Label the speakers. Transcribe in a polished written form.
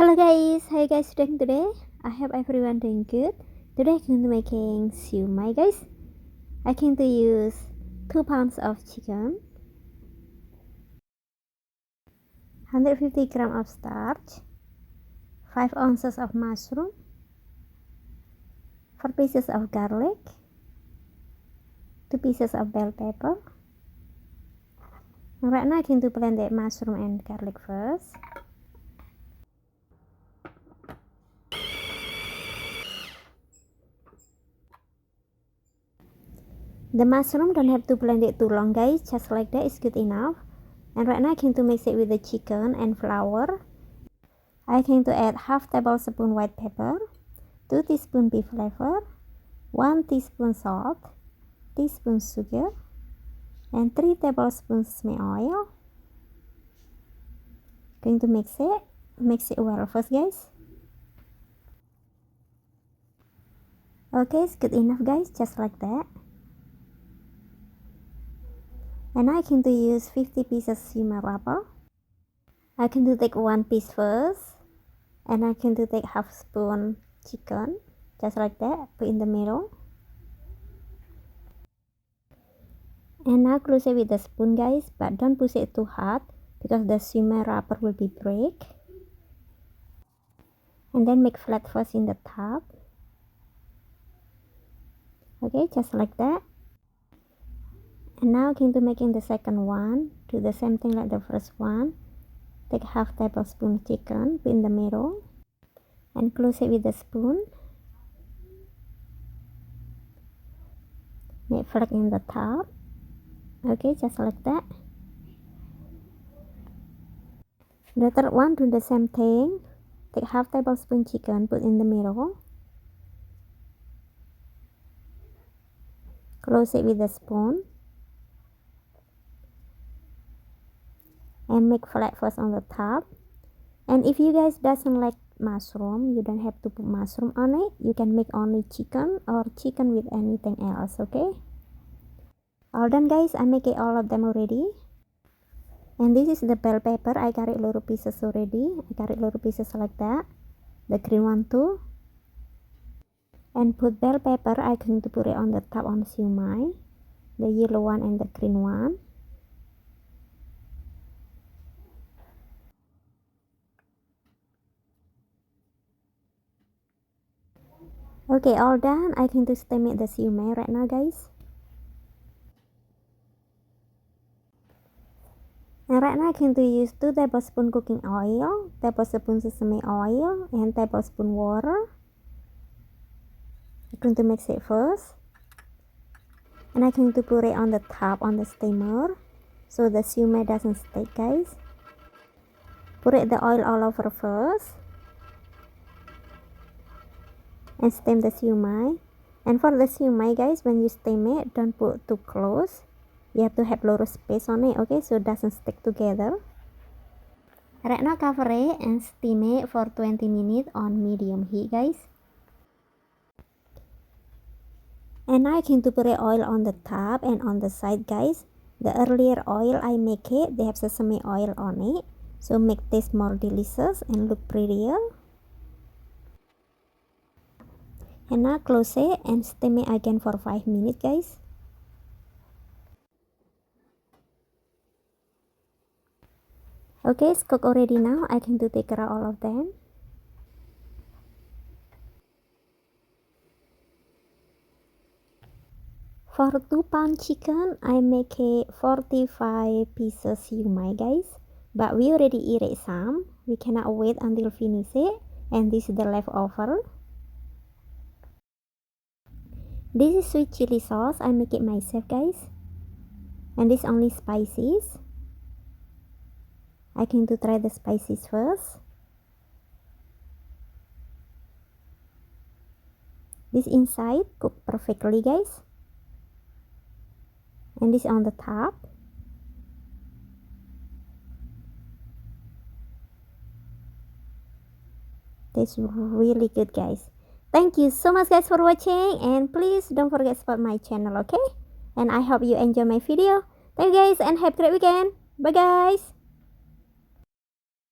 Speaker 1: Hello guys, how you guys doing today? I hope everyone doing good. Today I'm going to making shumai guys. I going to use 2 pounds of chicken, 150 gram of starch, 5 ounces of mushroom, 4 pieces of garlic, 2 pieces of bell pepper. Right now I'm going to blend the mushroom and garlic first. The mushroom don't have to blend it too long guys, just like that is good enough. And right now I'm going to mix it with the chicken and flour. I'm going to add half tablespoon white pepper, 2 teaspoon beef flavor, 1 teaspoon salt, teaspoon sugar, and 3 tablespoons sesame oil. Going to mix it well first guys. Okay, it's good enough guys, just like that. And I'm going to use 50 pieces shumai wrapper. I'm going to take 1 piece first, and I'm going to take half spoon chicken, just like that, put in the middle. And now close it with the spoon guys, but don't push it too hard because the shumai wrapper will be break. And then make flat first in the top. Okay, just like that. And now I'm going to make in the second one. Do the same thing like the first one. Take half tablespoon chicken, put in the middle, and close it with the spoon. Make flat in the top. Okay, just like that. The third one, do the same thing. Take half tablespoon chicken, put in the middle. Close it with the spoon. And make flat first on the top. And if you guys doesn't like mushroom, you don't have to put mushroom on it. You can make only chicken or chicken with anything else, okay? All done guys, I make it all of them already. And this is the bell pepper. I got it little pieces already. I got it little pieces like that. The green one too. And put bell pepper, I'm going to put it on the top on shumai. The yellow one and the green one. Okay, all done. I'm going to steam it the shumai right now guys. And right now I'm going to use 2 tablespoons cooking oil, tablespoon sesame oil, and tablespoon water. I'm going to mix it first. And I'm going to put it on the top on the steamer so the shumai doesn't stick guys. Put it the oil all over first. And steam the shumai. And for the shumai guys, when you steam it, don't put too close. You have to have a lot of space on it, okay, so it doesn't stick together. Right now cover it and steam it for 20 minutes on medium heat guys. And now I'm going to put the oil on the top and on the side guys. The earlier oil I make it, they have sesame oil on it, so make taste more delicious and look prettier. And now close it and steam it again for 5 minutes guys. Okay, it's cooked already now. I can take care of all of them. For 2 pound chicken, I make it 45 pieces shumai guys. But we already eat it some. We cannot wait until finish it. And this is the leftover. This is sweet chili sauce. I make it myself guys. And this only spices. I'm going to try the spices first. This inside cooked perfectly guys. And this on the top. Tastes really good guys. Thank you so much guys for watching, and please don't forget to support my channel, okay? And I hope you enjoy my video. Thank you guys and have a great weekend. Bye guys.